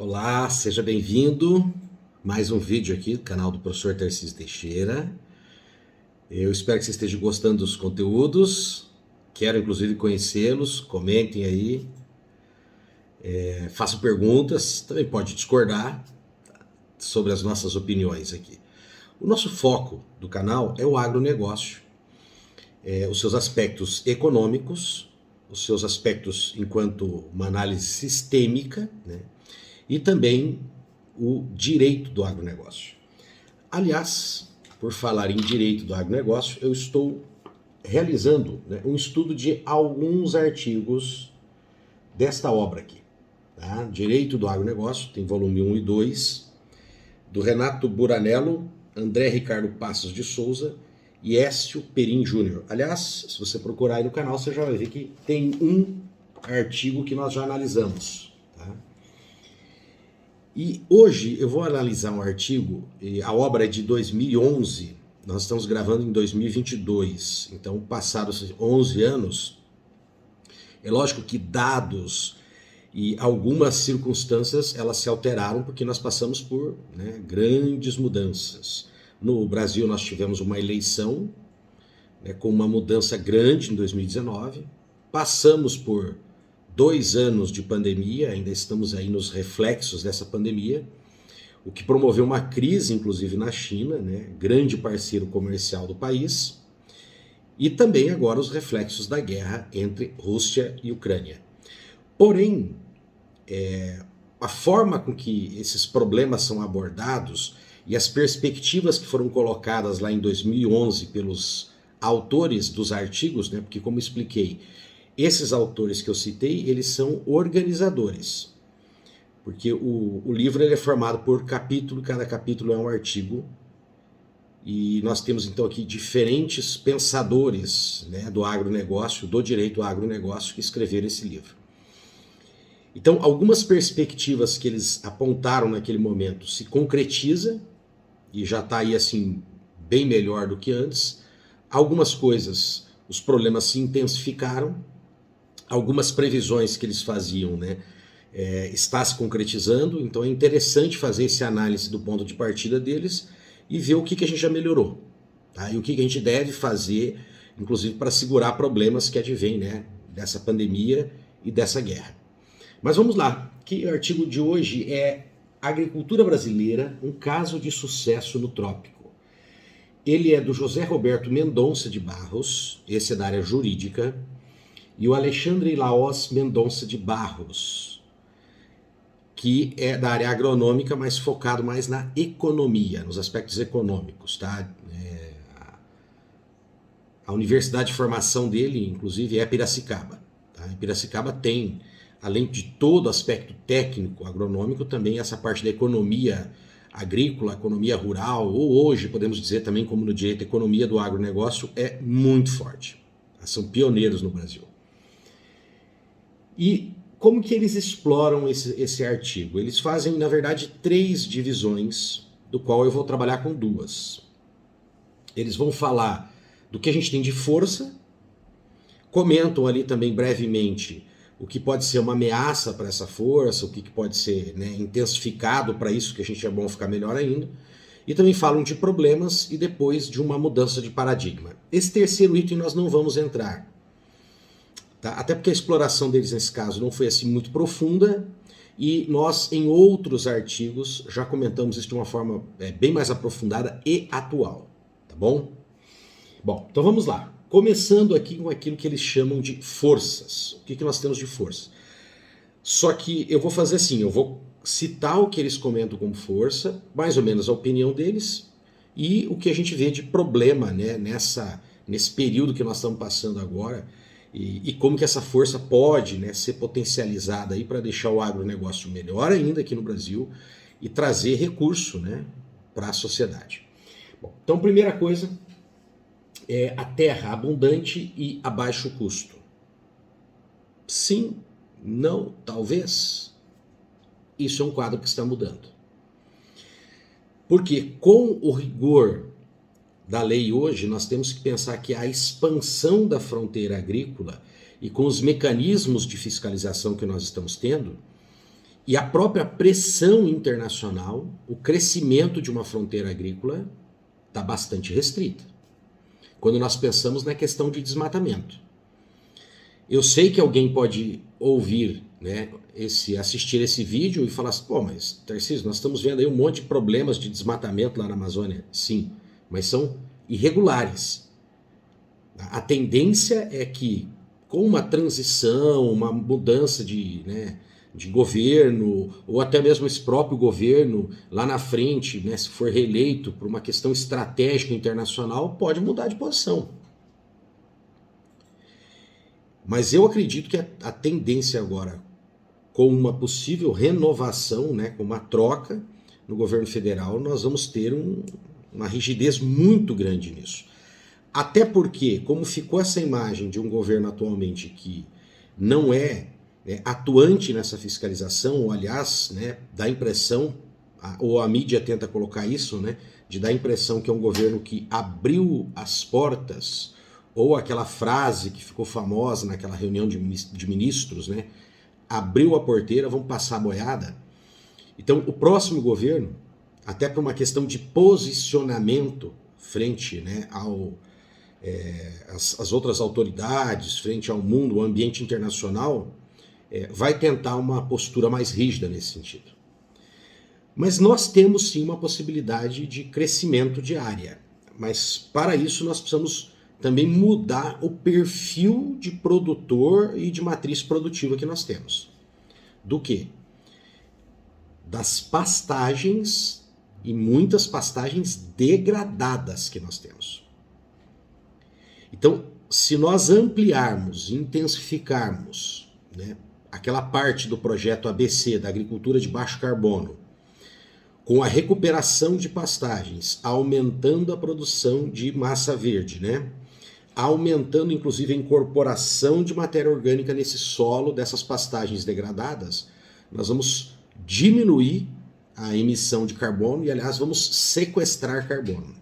Olá, seja bem-vindo. Mais um vídeo aqui do canal do professor Tarcísio Teixeira. Eu espero que você esteja gostando dos conteúdos. Quero inclusive conhecê-los. Comentem aí, façam perguntas. Também pode discordar sobre as nossas opiniões aqui. O nosso foco do canal é o agronegócio, os seus aspectos econômicos, os seus aspectos enquanto uma análise sistêmica, né? E também o direito do agronegócio. Aliás, por falar em direito do agronegócio, eu estou realizando, né, um estudo de alguns artigos desta obra aqui. Tá? Direito do agronegócio, tem volume 1 e 2, do Renato Buranello, André Ricardo Passos de Souza e Écio Perim Júnior. Aliás, se você procurar aí no canal, você já vai ver que tem um artigo que nós já analisamos. Tá? E hoje eu vou analisar um artigo, a obra é de 2011, nós estamos gravando em 2022, então passados 11 anos, é lógico que dados e algumas circunstâncias elas se alteraram porque nós passamos por, né, grandes mudanças. No Brasil nós tivemos uma eleição, né, com uma mudança grande em 2019, passamos por 2 anos de pandemia, ainda estamos aí nos reflexos dessa pandemia, o que promoveu uma crise, inclusive na China, né, grande parceiro comercial do país, e também agora os reflexos da guerra entre Rússia e Ucrânia. Porém, a forma com que esses problemas são abordados e as perspectivas que foram colocadas lá em 2011 pelos autores dos artigos, né, porque como expliquei, esses autores que eu citei, eles são organizadores, porque o livro ele é formado por capítulo, cada capítulo é um artigo, e nós temos então aqui diferentes pensadores, né, do agronegócio, do direito ao agronegócio, que escreveram esse livro. Então, algumas perspectivas que eles apontaram naquele momento se concretiza, e já está aí assim, bem melhor do que antes. Algumas coisas, os problemas se intensificaram, algumas previsões que eles faziam, né, está se concretizando, então é interessante fazer esse análise do ponto de partida deles e ver o que a gente já melhorou, tá? E o que a gente deve fazer, inclusive para segurar problemas que advêm, né, dessa pandemia e dessa guerra. Mas vamos lá, que o artigo de hoje é Agricultura Brasileira, um caso de sucesso no trópico. Ele é do José Roberto Mendonça de Barros, esse é da área jurídica, e o Alexandre Laos Mendonça de Barros, que é da área agronômica, mas focado mais na economia, nos aspectos econômicos, tá? A universidade de formação dele, inclusive, é Piracicaba. Tá? Em Piracicaba tem, além de todo o aspecto técnico, agronômico, também essa parte da economia agrícola, economia rural, ou hoje podemos dizer também como no direito, a economia do agronegócio é muito forte. São pioneiros no Brasil. E como que eles exploram esse artigo? Eles fazem, na verdade, 3 divisões, do qual eu vou trabalhar com 2. Eles vão falar do que a gente tem de força, comentam ali também brevemente o que pode ser uma ameaça para essa força, o que pode ser, né, intensificado para isso, que a gente é bom ficar melhor ainda, e também falam de problemas e depois de uma mudança de paradigma. Esse terceiro item nós não vamos entrar, tá? Até porque a exploração deles nesse caso não foi assim muito profunda, e nós em outros artigos já comentamos isso de uma forma bem mais aprofundada e atual, tá bom? Bom, então vamos lá. Começando aqui com aquilo que eles chamam de forças. O que nós temos de força? Só que eu vou fazer assim, eu vou citar o que eles comentam como força, mais ou menos a opinião deles, e o que a gente vê de problema, né, nesse período que nós estamos passando agora, e como que essa força pode, né, ser potencializada aí para deixar o agronegócio melhor ainda aqui no Brasil e trazer recurso, né, para a sociedade. Bom, então, primeira coisa, é a terra abundante e a baixo custo. Sim, não, talvez. Isso é um quadro que está mudando. Porque com o rigor da lei hoje, nós temos que pensar que a expansão da fronteira agrícola e com os mecanismos de fiscalização que nós estamos tendo, E a própria pressão internacional, o crescimento de uma fronteira agrícola está bastante restrita. Quando nós pensamos na questão de desmatamento. Eu sei que alguém pode ouvir, né, assistir esse vídeo e falar assim, pô, mas Tarcísio, nós estamos vendo aí um monte de problemas de desmatamento lá na Amazônia. Sim, mas são irregulares. A tendência é que com uma transição, uma mudança de governo, ou até mesmo esse próprio governo lá na frente, né, se for reeleito por uma questão estratégica internacional, pode mudar de posição. Mas eu acredito que a tendência agora, com uma possível renovação, né, com uma troca no governo federal, nós vamos ter uma rigidez muito grande nisso. Até porque, como ficou essa imagem de um governo atualmente que não é atuante nessa fiscalização, ou aliás, né, dá a impressão, ou a mídia tenta colocar isso, né, de dar a impressão que é um governo que abriu as portas, ou aquela frase que ficou famosa naquela reunião de ministros, né, abriu a porteira, vamos passar a boiada. Então, o próximo governo, até por uma questão de posicionamento frente, né, às outras autoridades, frente ao mundo, ao ambiente internacional, vai tentar uma postura mais rígida nesse sentido. Mas nós temos sim uma possibilidade de crescimento de área. Mas para isso nós precisamos também mudar o perfil de produtor e de matriz produtiva que nós temos. Do quê? Das pastagens, e muitas pastagens degradadas que nós temos. Então, se nós ampliarmos, intensificarmos, né, aquela parte do projeto ABC, da agricultura de baixo carbono, com a recuperação de pastagens, aumentando a produção de massa verde, né, aumentando inclusive a incorporação de matéria orgânica nesse solo dessas pastagens degradadas, nós vamos diminuir a emissão de carbono e, aliás, vamos sequestrar carbono.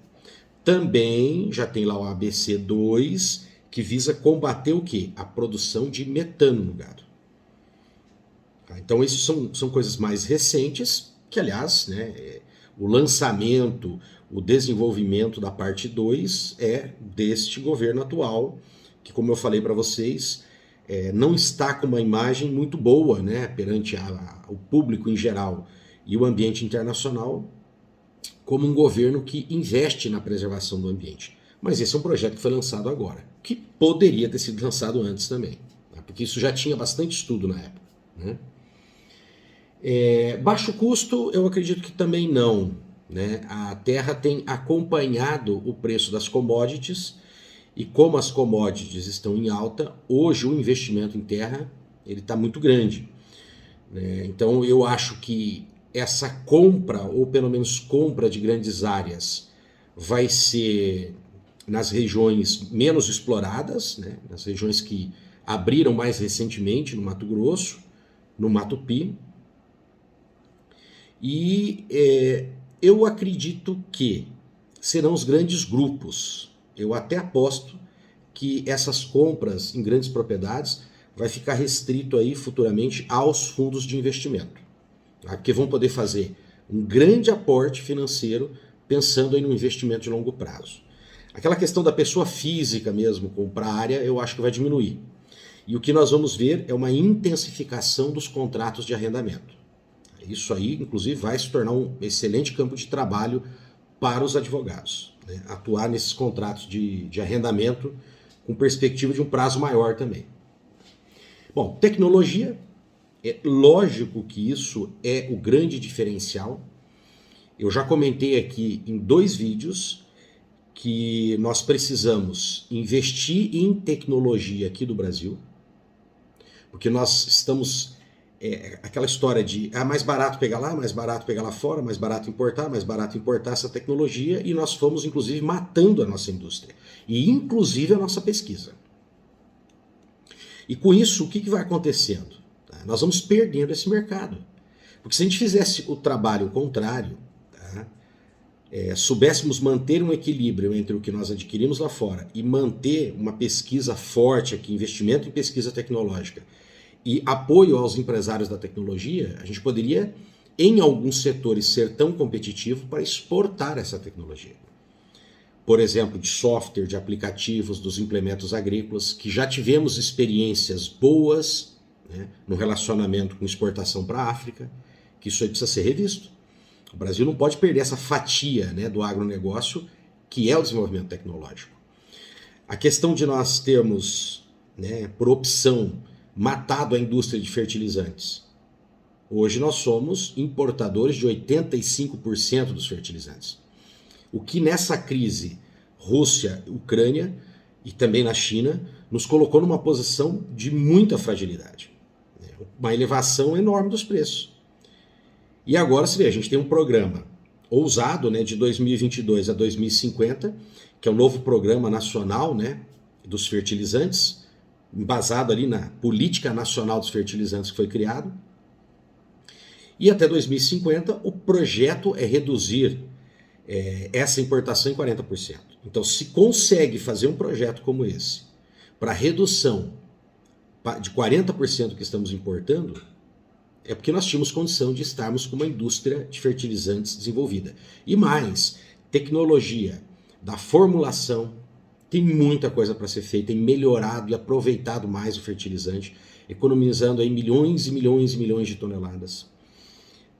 Também já tem lá o ABC2, que visa combater o quê? A produção de metano no gado. Então, isso são coisas mais recentes, que, aliás, né, o lançamento, o desenvolvimento da parte 2 é deste governo atual, que, como eu falei para vocês, não está com uma imagem muito boa, né, perante o público em geral e o ambiente internacional, como um governo que investe na preservação do ambiente. Mas esse é um projeto que foi lançado agora, que poderia ter sido lançado antes também, né, porque isso já tinha bastante estudo na época, né? Baixo custo, eu acredito que também não, né? A terra tem acompanhado o preço das commodities, e como as commodities estão em alta, hoje o investimento em terra está muito grande, né? Então eu acho que essa compra, ou pelo menos compra de grandes áreas, vai ser nas regiões menos exploradas, né? Nas regiões que abriram mais recentemente, no Mato Grosso, no Mato Pi. E eu acredito que serão os grandes grupos. Eu até aposto que essas compras em grandes propriedades vai ficar restrito aí futuramente aos fundos de investimento, tá? Porque vão poder fazer um grande aporte financeiro pensando aí no investimento de longo prazo. Aquela questão da pessoa física mesmo comprar área, eu acho que vai diminuir. E o que nós vamos ver é uma intensificação dos contratos de arrendamento. Isso aí, inclusive, vai se tornar um excelente campo de trabalho para os advogados, né? Atuar nesses contratos de arrendamento com perspectiva de um prazo maior também. Bom, tecnologia, é lógico que isso é o grande diferencial. Eu já comentei aqui em 2 vídeos que nós precisamos investir em tecnologia aqui do Brasil, porque nós estamos... aquela história de mais barato pegar lá, mais barato pegar lá fora, mais barato importar essa tecnologia, e nós fomos inclusive matando a nossa indústria e inclusive a nossa pesquisa. E com isso, o que vai acontecendo? Nós vamos perdendo esse mercado, porque se a gente fizesse o trabalho contrário, tá? Soubéssemos manter um equilíbrio entre o que nós adquirimos lá fora e manter uma pesquisa forte aqui, investimento em pesquisa tecnológica, e apoio aos empresários da tecnologia, a gente poderia, em alguns setores, ser tão competitivo para exportar essa tecnologia. Por exemplo, de software, de aplicativos, dos implementos agrícolas, que já tivemos experiências boas, né, no relacionamento com exportação para a África, que isso aí precisa ser revisto. O Brasil não pode perder essa fatia, né, do agronegócio, que é o desenvolvimento tecnológico. A questão de nós termos, né, por opção, matado a indústria de fertilizantes. Hoje nós somos importadores de 85% dos fertilizantes. O que nessa crise Rússia, Ucrânia e também na China nos colocou numa posição de muita fragilidade. Uma elevação enorme dos preços. E agora, se vê, a gente tem um programa ousado, né, de 2022 a 2050, que é um novo programa nacional, né, dos fertilizantes, embasado ali na Política Nacional dos Fertilizantes que foi criado. E até 2050 o projeto é reduzir essa importação em 40%. Então, se consegue fazer um projeto como esse, para redução de 40% que estamos importando, é porque nós tínhamos condição de estarmos com uma indústria de fertilizantes desenvolvida. E mais, tecnologia da formulação, tem muita coisa para ser feita, tem melhorado e aproveitado mais o fertilizante, economizando aí milhões e milhões e milhões de toneladas.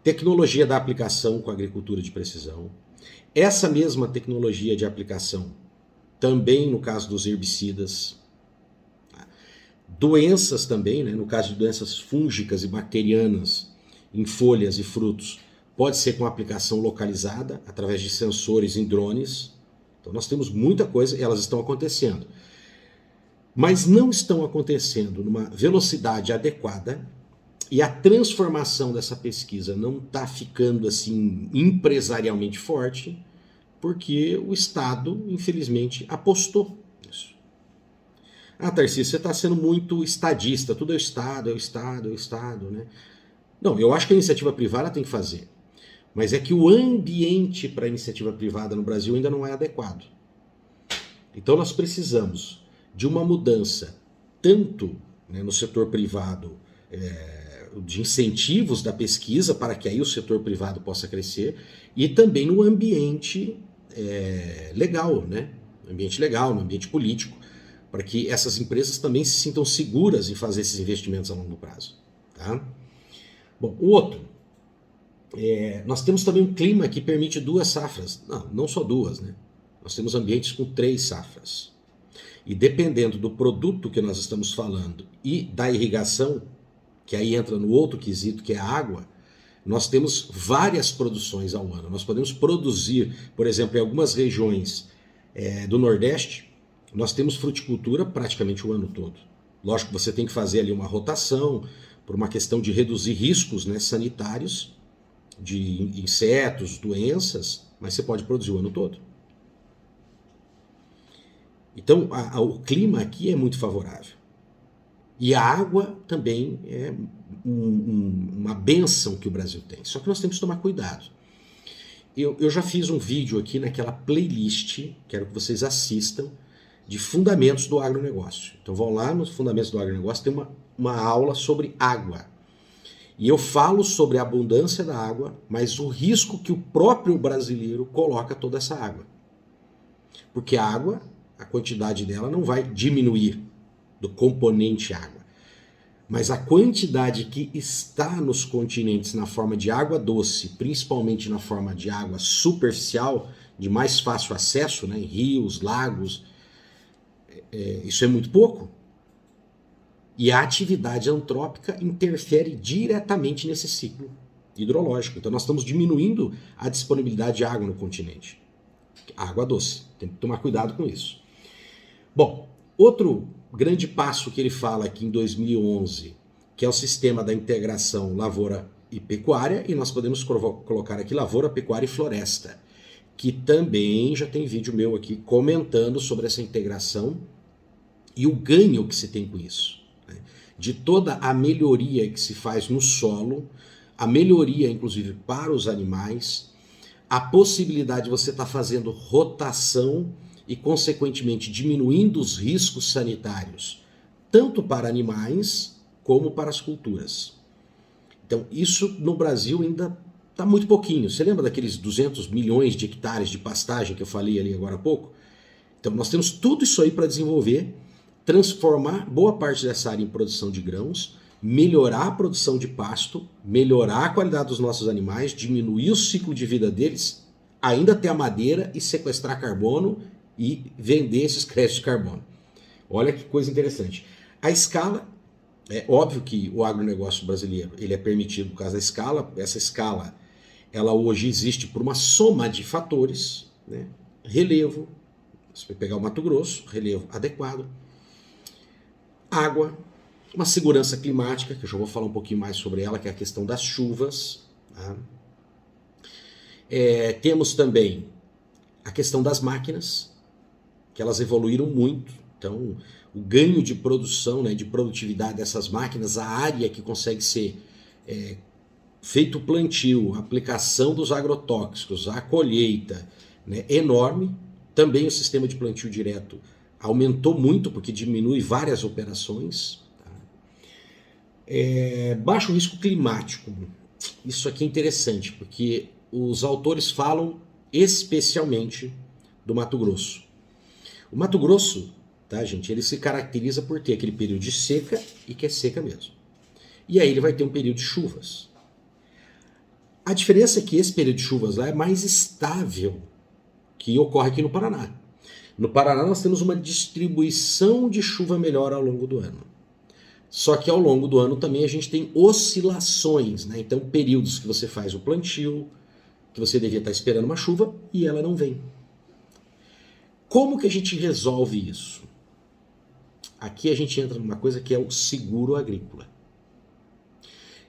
Tecnologia da aplicação com a agricultura de precisão. Essa mesma tecnologia de aplicação, também no caso dos herbicidas. Doenças também, né? No caso de doenças fúngicas e bacterianas em folhas e frutos, pode ser com aplicação localizada, através de sensores em drones. Então nós temos muita coisa e elas estão acontecendo. Mas não estão acontecendo numa velocidade adequada e a transformação dessa pesquisa não está ficando assim empresarialmente forte, porque o Estado, infelizmente, apostou nisso. Ah, Tarcísio, você está sendo muito estadista, tudo é o Estado, é o Estado, é o Estado, né? Não, eu acho que a iniciativa privada tem que fazer, mas é que o ambiente para a iniciativa privada no Brasil ainda não é adequado. Então nós precisamos de uma mudança, tanto, né, no setor privado, de incentivos da pesquisa para que aí o setor privado possa crescer, e também no ambiente legal, né? No ambiente legal, no ambiente político, para que essas empresas também se sintam seguras em fazer esses investimentos a longo prazo. Tá? Bom, o outro, nós temos também um clima que permite 2 safras, não só 2, né? Nós temos ambientes com 3 safras. E dependendo do produto que nós estamos falando e da irrigação, que aí entra no outro quesito, que é a água, nós temos várias produções ao ano. Nós podemos produzir, por exemplo, em algumas regiões do Nordeste, nós temos fruticultura praticamente o ano todo. Lógico que você tem que fazer ali uma rotação, por uma questão de reduzir riscos, né, sanitários, de insetos, doenças, mas você pode produzir o ano todo. Então, o clima aqui é muito favorável. E a água também é uma bênção que o Brasil tem. Só que nós temos que tomar cuidado. Eu já fiz um vídeo aqui naquela playlist, quero que vocês assistam, de fundamentos do agronegócio. Então vão lá nos fundamentos do agronegócio, tem uma aula sobre água. E eu falo sobre a abundância da água, mas o risco que o próprio brasileiro coloca toda essa água. Porque a água, a quantidade dela não vai diminuir do componente água. Mas a quantidade que está nos continentes na forma de água doce, principalmente na forma de água superficial, de mais fácil acesso, né, em rios, lagos, isso é muito pouco. E a atividade antrópica interfere diretamente nesse ciclo hidrológico. Então nós estamos diminuindo a disponibilidade de água no continente. Água doce. Tem que tomar cuidado com isso. Bom, outro grande passo que ele fala aqui em 2011, que é o sistema da integração lavoura e pecuária, e nós podemos colocar aqui lavoura, pecuária e floresta, que também já tem vídeo meu aqui comentando sobre essa integração e o ganho que se tem com isso, né? De toda a melhoria que se faz no solo, a melhoria inclusive para os animais, a possibilidade de você estar fazendo rotação e consequentemente diminuindo os riscos sanitários, tanto para animais como para as culturas. Então, isso no Brasil ainda está muito pouquinho. Você lembra daqueles 200 milhões de hectares de pastagem que eu falei ali agora há pouco? Então, nós temos tudo isso aí para desenvolver, transformar boa parte dessa área em produção de grãos, melhorar a produção de pasto, melhorar a qualidade dos nossos animais, diminuir o ciclo de vida deles, ainda ter a madeira e sequestrar carbono e vender esses créditos de carbono. Olha que coisa interessante. A escala, é óbvio que o agronegócio brasileiro ele é permitido por causa da escala. Essa escala, ela hoje existe por uma soma de fatores, né? Relevo, você vai pegar o Mato Grosso, relevo adequado, água, uma segurança climática, que eu já vou falar um pouquinho mais sobre ela, que é a questão das chuvas. Tá? Temos também a questão das máquinas, que elas evoluíram muito. Então, o ganho de produção, né, de produtividade dessas máquinas, a área que consegue ser feito o plantio, a aplicação dos agrotóxicos, a colheita, né, enorme. Também o sistema de plantio direto aumentou muito, porque diminui várias operações. Tá? Baixo risco climático. Isso aqui é interessante, porque os autores falam especialmente do Mato Grosso. O Mato Grosso, tá, gente, ele se caracteriza por ter aquele período de seca, e que é seca mesmo. E aí ele vai ter um período de chuvas. A diferença é que esse período de chuvas lá é mais estável que ocorre aqui no Paraná. No Paraná nós temos uma distribuição de chuva melhor ao longo do ano. Só que ao longo do ano também a gente tem oscilações, né? Então períodos que você faz o plantio, que você devia estar esperando uma chuva e ela não vem. Como que a gente resolve isso? Aqui a gente entra numa coisa que é o seguro agrícola.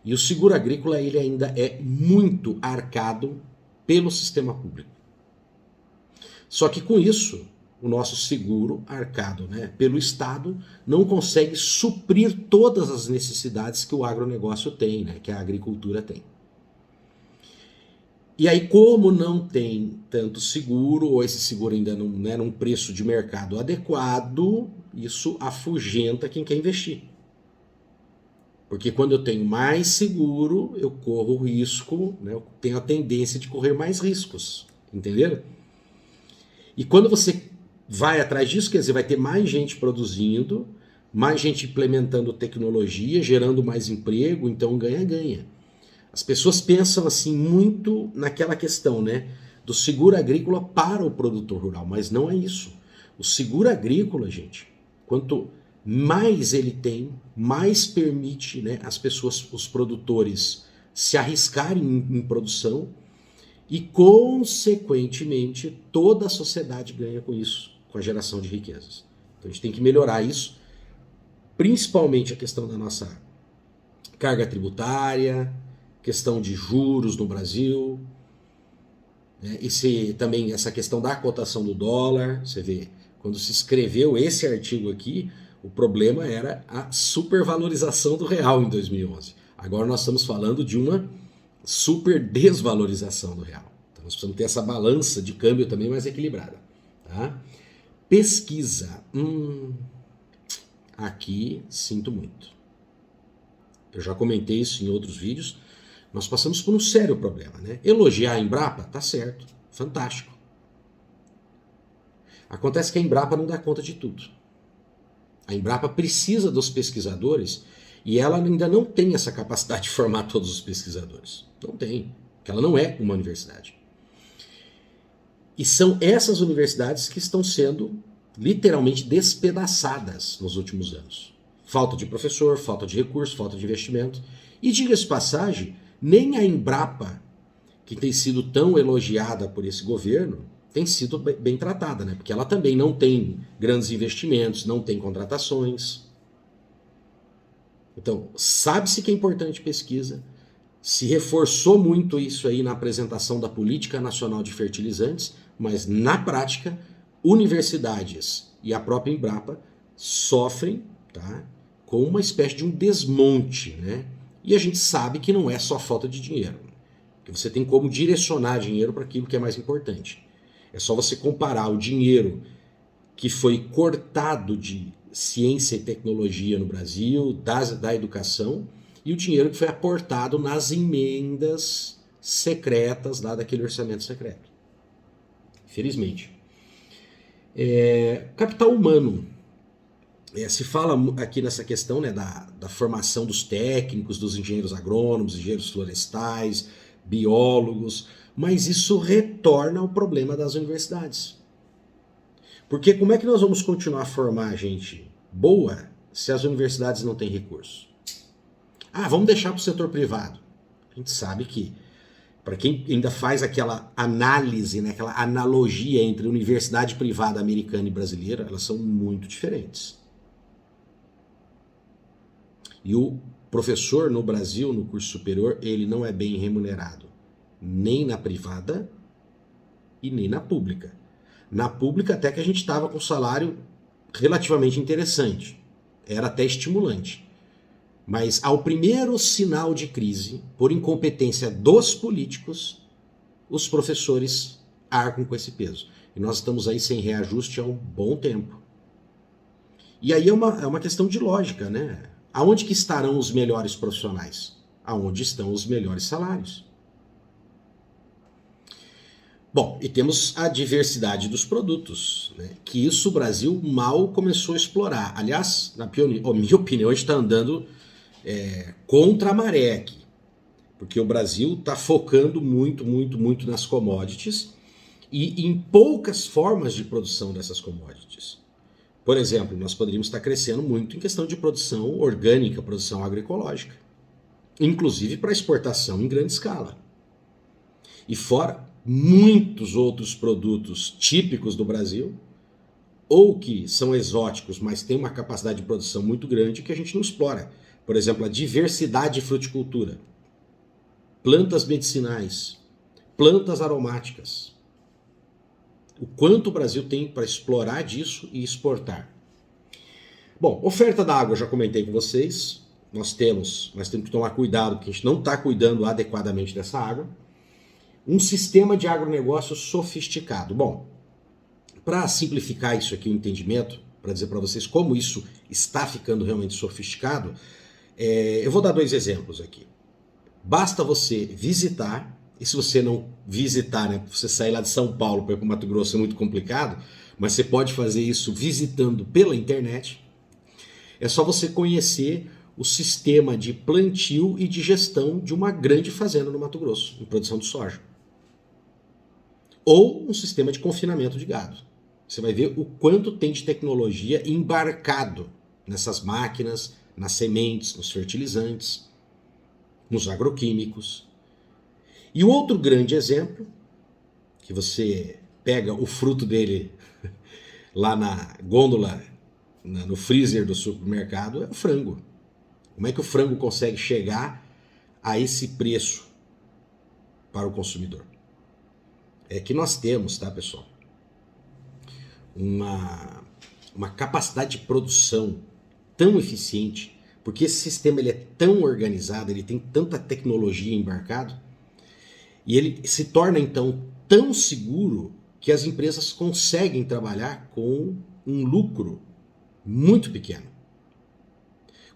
E o seguro agrícola ele ainda é muito arcado pelo sistema público. Só que com isso, o nosso seguro arcado, né, pelo Estado não consegue suprir todas as necessidades que o agronegócio tem, né, que a agricultura tem. E aí, como não tem tanto seguro, ou esse seguro ainda não é num preço de mercado adequado, isso afugenta quem quer investir. Porque quando eu tenho mais seguro, eu corro risco, né, eu tenho a tendência de correr mais riscos, entenderam? E quando você vai atrás disso, quer dizer, vai ter mais gente produzindo, mais gente implementando tecnologia, gerando mais emprego, então ganha-ganha. As pessoas pensam assim muito naquela questão, né, do seguro agrícola para o produtor rural, mas não é isso. O seguro agrícola, gente, quanto mais ele tem, mais permite, né, as pessoas, os produtores, se arriscarem em produção e, consequentemente, toda a sociedade ganha com isso, com a geração de riquezas. Então a gente tem que melhorar isso, principalmente a questão da nossa carga tributária, questão de juros no Brasil, né? Também essa questão da cotação do dólar. Você vê, quando se escreveu esse artigo aqui, o problema era a supervalorização do real em 2011. Agora nós estamos falando de uma super desvalorização do real. Então nós precisamos ter essa balança de câmbio também mais equilibrada. Tá? Pesquisa. Aqui sinto muito. Eu já comentei isso em outros vídeos. Nós passamos por um sério problema, né? Elogiar a Embrapa, tá certo, fantástico. Acontece que a Embrapa não dá conta de tudo. A Embrapa precisa dos pesquisadores e ela ainda não tem essa capacidade de formar todos os pesquisadores. Não tem, porque ela não é uma universidade. E são essas universidades que estão sendo literalmente despedaçadas nos últimos anos. Falta de professor, falta de recurso, falta de investimento. E diga-se de passagem, nem a Embrapa, que tem sido tão elogiada por esse governo, tem sido bem tratada, né? Porque ela também não tem grandes investimentos, não tem contratações. Então, sabe-se que é importante pesquisa, se reforçou muito isso aí na apresentação da Política Nacional de Fertilizantes, mas na prática, universidades e a própria Embrapa sofrem, tá, com uma espécie de um desmonte, né? E a gente sabe que não é só falta de dinheiro, que você tem como direcionar dinheiro para aquilo que é mais importante. É só você comparar o dinheiro que foi cortado de ciência e tecnologia no Brasil, da educação, e o dinheiro que foi aportado nas emendas secretas lá daquele orçamento secreto. Infelizmente. Capital humano. Se fala aqui nessa questão, né, da formação dos técnicos, dos engenheiros agrônomos, engenheiros florestais, biólogos, mas isso retorna ao problema das universidades. Porque como é que nós vamos continuar a formar gente boa se as universidades não têm recursos? Vamos deixar para o setor privado. A gente sabe que, para quem ainda faz aquela análise, né, aquela analogia entre universidade privada americana e brasileira, elas são muito diferentes. E o professor no Brasil, no curso superior, ele não é bem remunerado, nem na privada e nem na pública. Na pública até que a gente estava com um salário relativamente interessante, era até estimulante. Mas ao primeiro sinal de crise, por incompetência dos políticos, os professores arcam com esse peso. E nós estamos aí sem reajuste há um bom tempo. E aí é uma questão de lógica, né? Aonde que estarão os melhores profissionais? Aonde estão os melhores salários? Bom, e temos a diversidade dos produtos, né? Que isso o Brasil mal começou a explorar. Aliás, na minha opinião, a gente está andando contra a maré aqui. Porque o Brasil está focando muito, muito, muito nas commodities e em poucas formas de produção dessas commodities. Por exemplo, nós poderíamos estar crescendo muito em questão de produção orgânica, produção agroecológica, inclusive para exportação em grande escala. E fora muitos outros produtos típicos do Brasil, ou que são exóticos, mas têm uma capacidade de produção muito grande que a gente não explora. Por exemplo, a diversidade de fruticultura, plantas medicinais, plantas aromáticas. O quanto o Brasil tem para explorar disso e exportar. Bom, oferta da água, já comentei com vocês. Nós temos que tomar cuidado, porque a gente não está cuidando adequadamente dessa água. Um sistema de agronegócio sofisticado. Bom, para simplificar isso aqui, o entendimento, para dizer para vocês como isso está ficando realmente sofisticado, eu vou dar 2 exemplos aqui. Basta você visitar, e se você não visitar, né, você sair lá de São Paulo para ir para o Mato Grosso é muito complicado, mas você pode fazer isso visitando pela internet. É só você conhecer o sistema de plantio e de gestão de uma grande fazenda no Mato Grosso, em produção de soja. Ou um sistema de confinamento de gado. Você vai ver o quanto tem de tecnologia embarcado nessas máquinas, nas sementes, nos fertilizantes, nos agroquímicos. E o outro grande exemplo, que você pega o fruto dele lá na gôndola, no freezer do supermercado, é o frango. Como é que o frango consegue chegar a esse preço para o consumidor? É que nós temos, tá, pessoal, uma capacidade de produção tão eficiente, porque esse sistema ele é tão organizado, ele tem tanta tecnologia embarcado, e ele se torna então tão seguro que as empresas conseguem trabalhar com um lucro muito pequeno.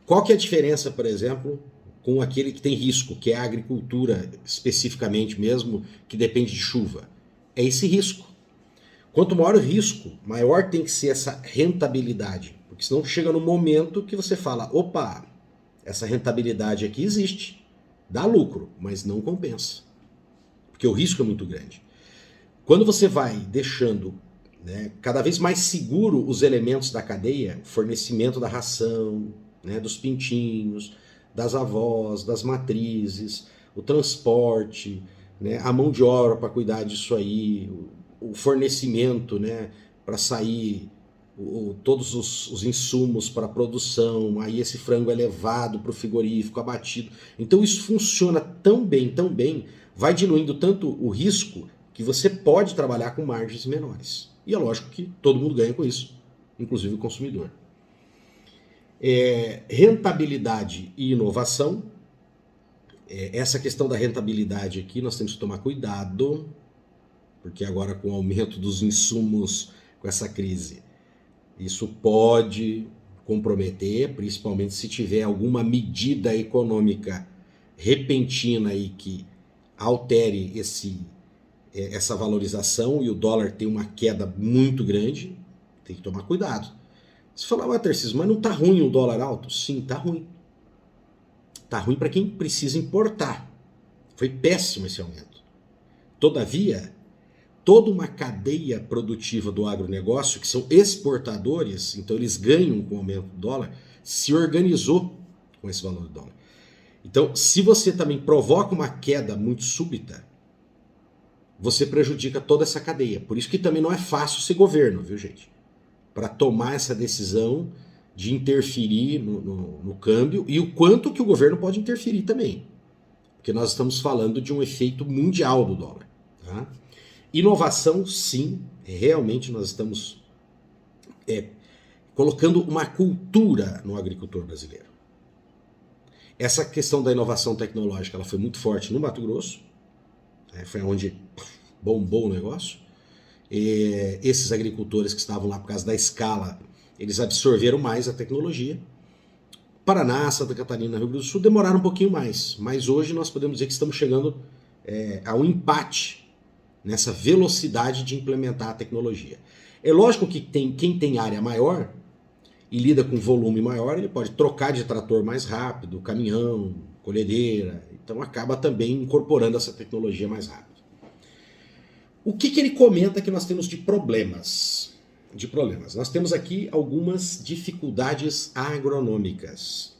Qual que é a diferença, por exemplo, com aquele que tem risco, que é a agricultura especificamente mesmo, que depende de chuva? É esse risco. Quanto maior o risco, maior tem que ser essa rentabilidade. Porque senão chega no momento que você fala, opa, essa rentabilidade aqui existe, dá lucro, mas não compensa. Porque o risco é muito grande. Quando você vai deixando, né, cada vez mais seguro os elementos da cadeia, fornecimento da ração, né, dos pintinhos, das avós, das matrizes, o transporte, né, a mão de obra para cuidar disso aí, o fornecimento, né, para sair todos os insumos para a produção, aí esse frango é levado para o frigorífico, abatido. Então isso funciona tão bem, vai diluindo tanto o risco que você pode trabalhar com margens menores. E é lógico que todo mundo ganha com isso, inclusive o consumidor. Rentabilidade e inovação. Essa questão da rentabilidade aqui nós temos que tomar cuidado, porque agora com o aumento dos insumos, com essa crise, isso pode comprometer, principalmente se tiver alguma medida econômica repentina aí que altere essa valorização e o dólar tem uma queda muito grande, tem que tomar cuidado. Você fala, Tarcísio, mas não está ruim o dólar alto? Sim, está ruim. Está ruim para quem precisa importar. Foi péssimo esse aumento. Todavia, toda uma cadeia produtiva do agronegócio, que são exportadores, então eles ganham com o aumento do dólar, se organizou com esse valor do dólar. Então, se você também provoca uma queda muito súbita, você prejudica toda essa cadeia. Por isso que também não é fácil ser governo, viu, gente? Para tomar essa decisão de interferir no câmbio e o quanto que o governo pode interferir também. Porque nós estamos falando de um efeito mundial do dólar. Tá? Inovação, sim, realmente nós estamos colocando uma cultura no agricultor brasileiro. Essa questão da inovação tecnológica ela foi muito forte no Mato Grosso, foi onde bombou o negócio. Esses agricultores que estavam lá por causa da escala, eles absorveram mais a tecnologia. Paraná, Santa Catarina, Rio Grande do Sul demoraram um pouquinho mais, mas hoje nós podemos dizer que estamos chegando a um empate nessa velocidade de implementar a tecnologia. É lógico que quem tem área maior e lida com volume maior, ele pode trocar de trator mais rápido, caminhão, colhedeira, então acaba também incorporando essa tecnologia mais rápido. O que ele comenta que nós temos de problemas? Nós temos aqui algumas dificuldades agronômicas.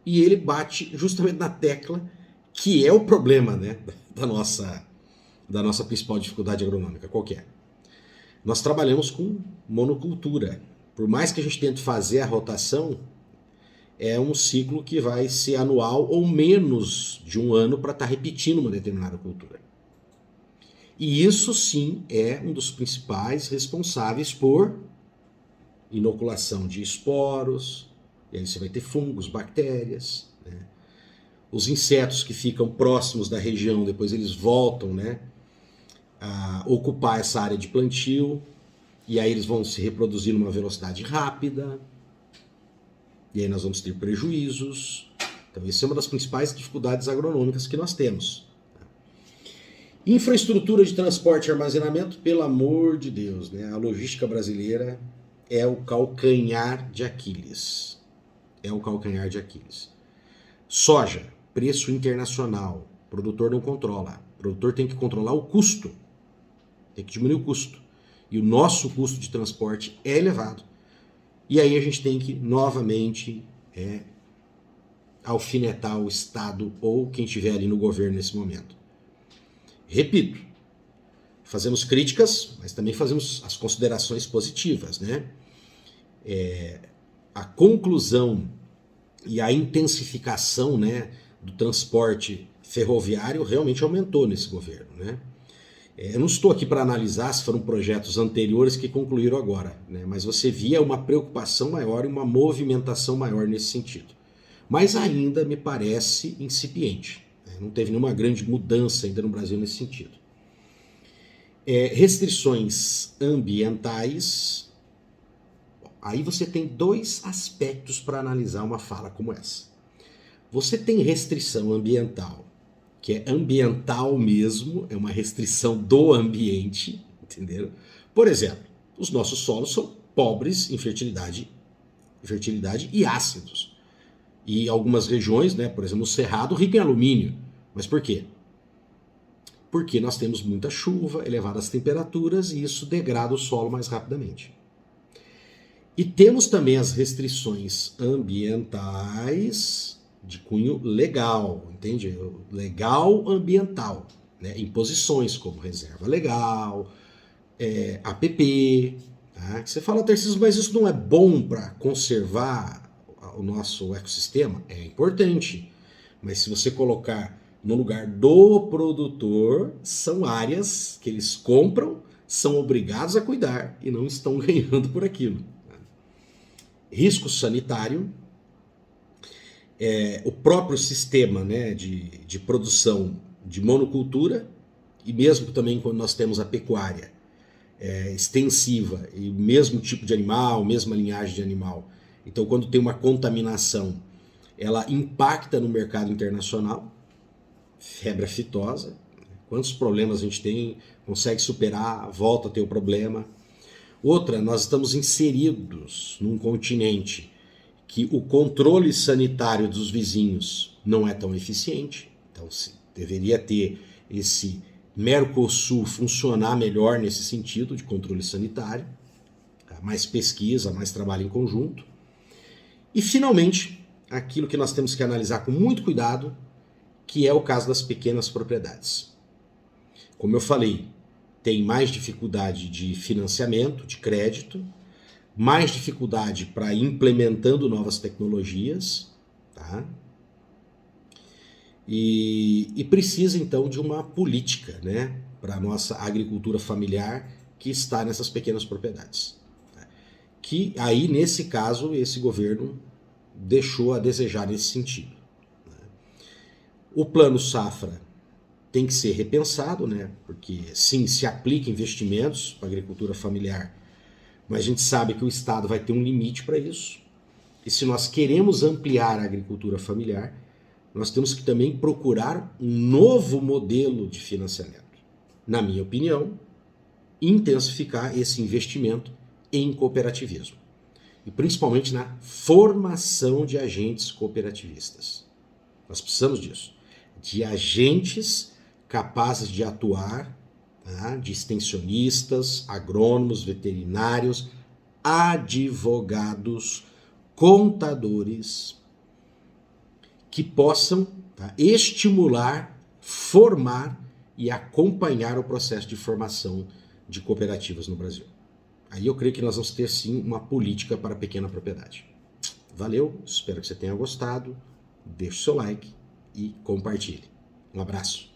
E ele bate justamente na tecla que é o problema, né, da nossa principal dificuldade agronômica. Qual que é? Nós trabalhamos com monocultura. Por mais que a gente tente fazer a rotação, é um ciclo que vai ser anual ou menos de um ano para estar repetindo uma determinada cultura. E isso sim é um dos principais responsáveis por inoculação de esporos, e aí você vai ter fungos, bactérias, né? Os insetos que ficam próximos da região, depois eles voltam, né, a ocupar essa área de plantio, e aí eles vão se reproduzir numa velocidade rápida, e aí nós vamos ter prejuízos. Então essa é uma das principais dificuldades agronômicas que nós temos. Infraestrutura de transporte e armazenamento, pelo amor de Deus, né? A logística brasileira é o calcanhar de Aquiles. Soja, preço internacional, o produtor não controla. O produtor tem que controlar o custo, tem que diminuir o custo. E o nosso custo de transporte é elevado. E aí a gente tem que, novamente, alfinetar o Estado ou quem estiver ali no governo nesse momento. Repito, fazemos críticas, mas também fazemos as considerações positivas, né? A conclusão e a intensificação, né, do transporte ferroviário realmente aumentou nesse governo, né? Eu não estou aqui para analisar se foram projetos anteriores que concluíram agora, né? Mas você via uma preocupação maior e uma movimentação maior nesse sentido. Mas ainda me parece incipiente. Não teve nenhuma grande mudança ainda no Brasil nesse sentido. Restrições ambientais. Aí você tem dois aspectos para analisar uma fala como essa. Você tem restrição ambiental, que é ambiental mesmo, é uma restrição do ambiente, entendeu? Por exemplo, os nossos solos são pobres em fertilidade e ácidos. E algumas regiões, né, por exemplo, o Cerrado, rico em alumínio. Mas por quê? Porque nós temos muita chuva, elevadas temperaturas e isso degrada o solo mais rapidamente. E temos também as restrições ambientais de cunho legal, entende? Legal ambiental, né? Imposições como reserva legal, APP. Tá? Você fala, Tarcísio, mas isso não é bom para conservar o nosso ecossistema? É importante, mas se você colocar no lugar do produtor, são áreas que eles compram, são obrigados a cuidar e não estão ganhando por aquilo. Risco sanitário, o próprio sistema, né, de produção de monocultura, e mesmo também quando nós temos a pecuária, extensiva, e o mesmo tipo de animal, mesma linhagem de animal. Então, quando tem uma contaminação, ela impacta no mercado internacional, febre aftosa. Quantos problemas a gente tem, consegue superar, volta a ter o problema. Outra, nós estamos inseridos num continente que o controle sanitário dos vizinhos não é tão eficiente. Então, deveria ter esse Mercosul funcionar melhor nesse sentido de controle sanitário, mais pesquisa, mais trabalho em conjunto. E, finalmente, aquilo que nós temos que analisar com muito cuidado, que é o caso das pequenas propriedades. Como eu falei, tem mais dificuldade de financiamento, de crédito, mais dificuldade para implementando novas tecnologias, tá? E precisa então de uma política, né, para a nossa agricultura familiar que está nessas pequenas propriedades. Tá? Que aí, nesse caso, esse governo deixou a desejar nesse sentido. Né? O plano safra tem que ser repensado, né, porque sim, se aplica investimentos para a agricultura familiar, mas a gente sabe que o Estado vai ter um limite para isso. E se nós queremos ampliar a agricultura familiar, nós temos que também procurar um novo modelo de financiamento. Na minha opinião, intensificar esse investimento em cooperativismo. E principalmente na formação de agentes cooperativistas. Nós precisamos disso. De agentes capazes de atuar, tá? De extensionistas, agrônomos, veterinários, advogados, contadores, que possam, tá, estimular, formar e acompanhar o processo de formação de cooperativas no Brasil. Aí eu creio que nós vamos ter sim uma política para a pequena propriedade. Valeu, espero que você tenha gostado, deixe o seu like e compartilhe. Um abraço.